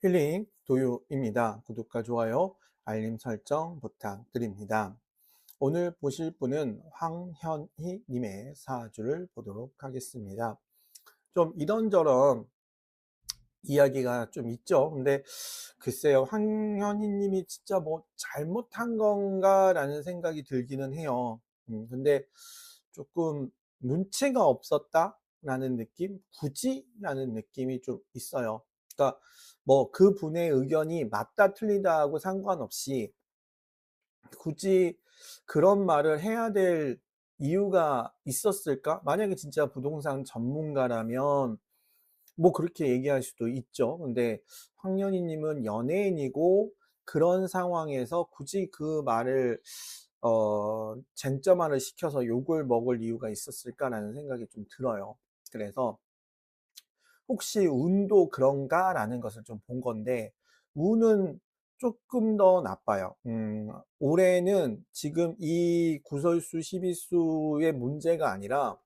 힐링 도유입니다. 구독과 좋아요, 알림 설정 부탁드립니다. 오늘 보실 분은 황현희 님의 사주를 보도록 하겠습니다. 좀 이런저런 이야기가 좀 있죠. 근데 글쎄요, 황현희 님이 진짜 뭐 잘못한 건가라는 생각이 들기는 해요. 근데 조금 눈치가 없었다라는 느낌? 굳이? 라는 느낌이 좀 있어요. 그러니까 뭐 그분의 의견이 맞다 틀리다 하고 상관없이 굳이 그런 말을 해야 될 이유가 있었을까? 만약에 진짜 부동산 전문가라면 뭐 그렇게 얘기할 수도 있죠. 근데 황연희 님은 연예인이고 그런 상황에서 굳이 그 말을 쟁점화를 시켜서 욕을 먹을 이유가 있었을까라는 생각이 좀 들어요. 그래서 혹시 운도 그런가라는 것을 좀 본 건데, 운은 조금 더 나빠요. 올해는 지금 이 구설수 12수의 문제가 아니라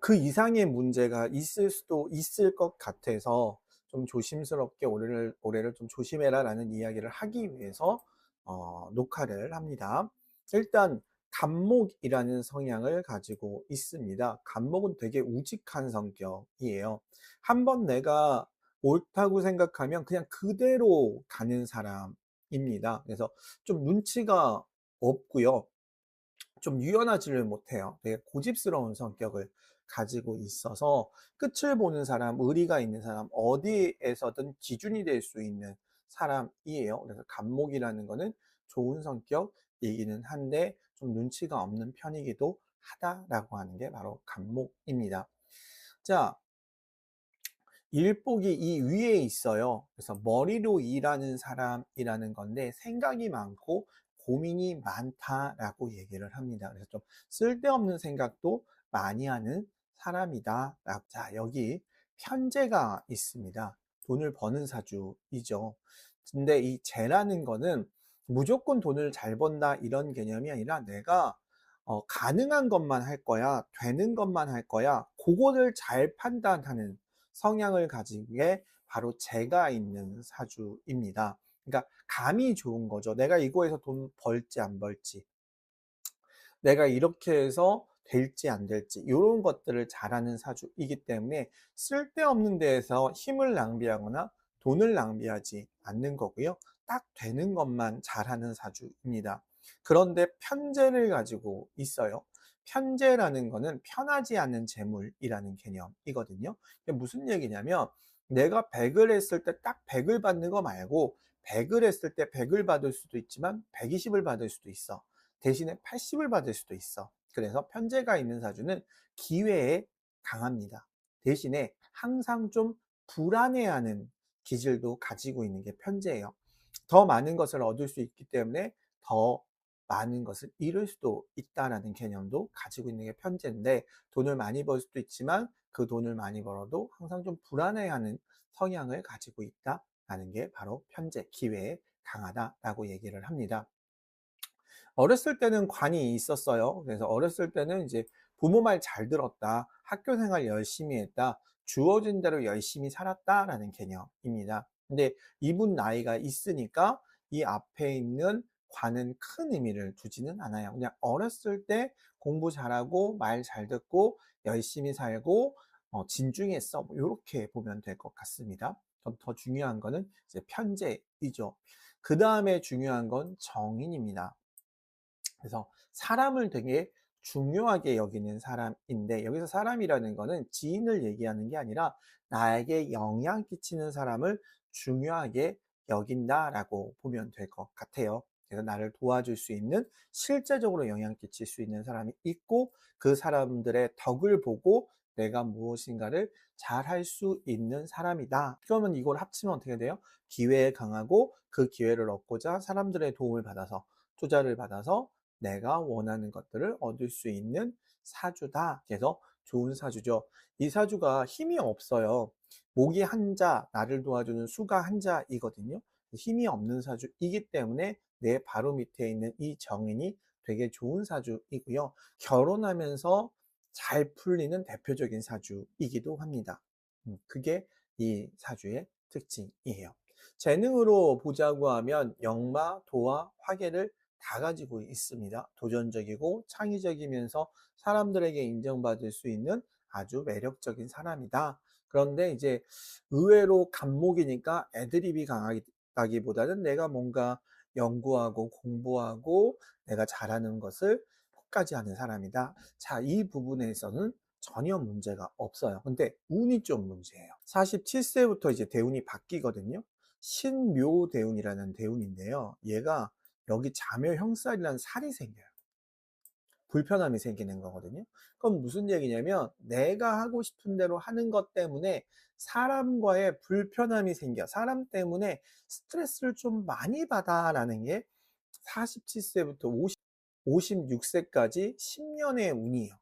그 이상의 문제가 있을 수도 있을 것 같아서 좀 조심스럽게 올해를 좀 조심해라라는 이야기를 하기 위해서 녹화를 합니다. 일단 간목이라는 성향을 가지고 있습니다. 간목은 되게 우직한 성격이에요. 한번 내가 옳다고 생각하면 그냥 그대로 가는 사람입니다. 그래서 좀 눈치가 없고요. 좀 유연하지를 못해요. 되게 고집스러운 성격을 가지고 있어서 끝을 보는 사람, 의리가 있는 사람, 어디에서든 기준이 될 수 있는 사람이에요. 그래서 간목이라는 거는 좋은 성격이기는 한데 좀 눈치가 없는 편이기도 하다라고 하는 게 바로 간목입니다. 자, 일복이 이 위에 있어요. 그래서 머리로 일하는 사람이라는 건데 생각이 많고 고민이 많다라고 얘기를 합니다. 그래서 좀 쓸데없는 생각도 많이 하는 사람이다. 자, 여기 편재가 있습니다. 돈을 버는 사주이죠. 근데 이 재라는 거는 무조건 돈을 잘 번다 이런 개념이 아니라 내가 가능한 것만 할 거야, 되는 것만 할 거야, 그거를 잘 판단하는 성향을 가진 게 바로 재가 있는 사주입니다. 그러니까 감이 좋은 거죠. 내가 이거에서 돈 벌지 안 벌지, 내가 이렇게 해서 될지 안 될지 이런 것들을 잘하는 사주이기 때문에 쓸데없는 데에서 힘을 낭비하거나 돈을 낭비하지 않는 거고요. 딱 되는 것만 잘하는 사주입니다. 그런데 편재를 가지고 있어요. 편재라는 거는 편하지 않은 재물이라는 개념이거든요. 이게 무슨 얘기냐면 내가 100을 했을 때 딱 100을 받는 거 말고 100을 했을 때 100을 받을 수도 있지만 120을 받을 수도 있어. 대신에 80을 받을 수도 있어. 그래서 편재가 있는 사주는 기회에 강합니다. 대신에 항상 좀 불안해하는 기질도 가지고 있는 게 편재예요. 더 많은 것을 얻을 수 있기 때문에 더 많은 것을 잃을 수도 있다라는 개념도 가지고 있는 게 편재인데 돈을 많이 벌 수도 있지만 그 돈을 많이 벌어도 항상 좀 불안해하는 성향을 가지고 있다라는 게 바로 편재, 기회에 강하다라고 얘기를 합니다. 어렸을 때는 관이 있었어요. 그래서 어렸을 때는 이제 부모 말 잘 들었다, 학교 생활 열심히 했다, 주어진 대로 열심히 살았다라는 개념입니다. 근데 이분 나이가 있으니까 이 앞에 있는 관은 큰 의미를 두지는 않아요. 그냥 어렸을 때 공부 잘하고 말 잘 듣고 열심히 살고 진중했어. 뭐 이렇게 보면 될 것 같습니다. 좀 더 중요한 거는 이제 편재이죠. 그 다음에 중요한 건 정인입니다. 그래서 사람을 되게 중요하게 여기는 사람인데 여기서 사람이라는 거는 지인을 얘기하는 게 아니라 나에게 영향 끼치는 사람을 중요하게 여긴다라고 보면 될 것 같아요. 그래서 나를 도와줄 수 있는 실제적으로 영향 끼칠 수 있는 사람이 있고 그 사람들의 덕을 보고 내가 무엇인가를 잘 할 수 있는 사람이다. 그러면 이걸 합치면 어떻게 돼요? 기회에 강하고 그 기회를 얻고자 사람들의 도움을 받아서 투자를 받아서 내가 원하는 것들을 얻을 수 있는 사주다. 그래서 좋은 사주죠. 이 사주가 힘이 없어요. 목이 한자, 나를 도와주는 수가 한자이거든요. 힘이 없는 사주이기 때문에 내 바로 밑에 있는 이 정인이 되게 좋은 사주이고요. 결혼하면서 잘 풀리는 대표적인 사주이기도 합니다. 그게 이 사주의 특징이에요. 재능으로 보자고 하면 영마, 도화, 화계를 다 가지고 있습니다. 도전적이고 창의적이면서 사람들에게 인정받을 수 있는 아주 매력적인 사람이다. 그런데 이제 의외로 간목이니까 애드립이 강하다기보다는 내가 뭔가 연구하고 공부하고 내가 잘하는 것을 끝까지 하는 사람이다. 자, 이 부분에서는 전혀 문제가 없어요. 근데 운이 좀 문제예요. 47세부터 이제 대운이 바뀌거든요. 신묘대운이라는 대운인데요. 얘가 여기 자묘형살이라는 살이 생겨요. 불편함이 생기는 거거든요. 그럼 무슨 얘기냐면 내가 하고 싶은 대로 하는 것 때문에 사람과의 불편함이 생겨. 사람 때문에 스트레스를 좀 많이 받아라는 게 47세부터 56세까지 10년의 운이에요.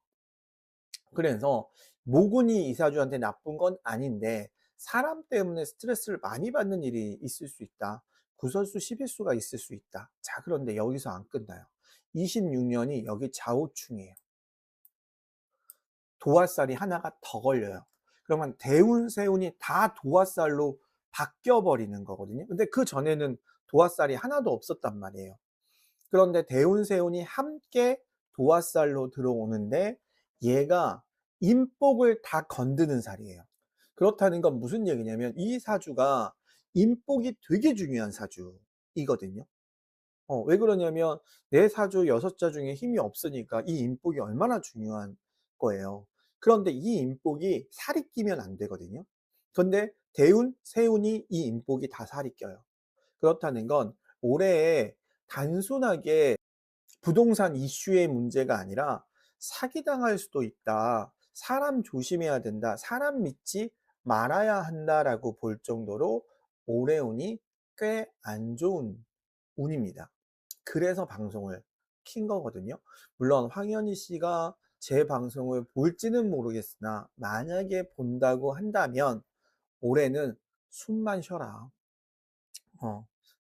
그래서 모군이 이사주한테 나쁜 건 아닌데 사람 때문에 스트레스를 많이 받는 일이 있을 수 있다. 구설수 11수가 있을 수 있다. 자, 그런데 여기서 안 끝나요. 26년이 여기 좌우충이에요. 도화살이 하나가 더 걸려요. 그러면 대운, 세운이 다 도화살로 바뀌어 버리는 거거든요. 근데 그 전에는 도화살이 하나도 없었단 말이에요. 그런데 대운, 세운이 함께 도화살로 들어오는데 얘가 인복을 다 건드는 살이에요. 그렇다는 건 무슨 얘기냐면 이 사주가 인복이 되게 중요한 사주이거든요. 왜 그러냐면 내 사주 6자 중에 힘이 없으니까 이 인복이 얼마나 중요한 거예요. 그런데 이 인복이 살이 끼면 안 되거든요. 근데 대운, 세운이 이 인복이 다 살이 껴요. 그렇다는 건 올해에 단순하게 부동산 이슈의 문제가 아니라 사기당할 수도 있다. 사람 조심해야 된다. 사람 믿지 말아야 한다라고 볼 정도로 올해 운이 꽤 안 좋은 운입니다. 그래서 방송을 킨 거거든요. 물론 황현희 씨가 제 방송을 볼지는 모르겠으나 만약에 본다고 한다면 올해는 숨만 쉬어라.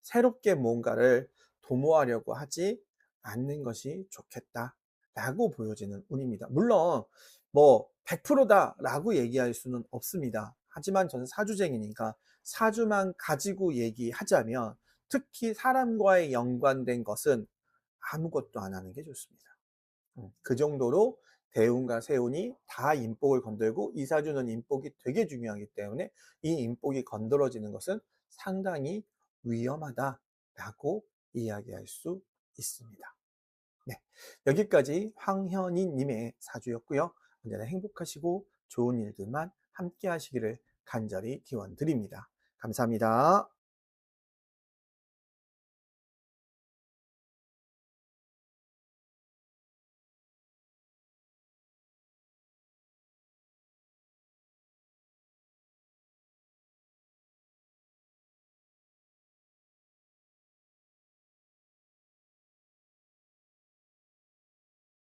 새롭게 뭔가를 도모하려고 하지 않는 것이 좋겠다라고 보여지는 운입니다. 물론 뭐 100%다라고 얘기할 수는 없습니다. 하지만 저는 사주쟁이니까 사주만 가지고 얘기하자면 특히 사람과의 연관된 것은 아무것도 안 하는 게 좋습니다. 그 정도로 대운과 세운이 다 인복을 건들고 이 사주는 인복이 되게 중요하기 때문에 이 인복이 건드려지는 것은 상당히 위험하다라고 이야기할 수 있습니다. 네, 여기까지 황현희 님의 사주였고요. 언제나 행복하시고 좋은 일들만 함께 하시기를 간절히 기원 드립니다. 감사합니다.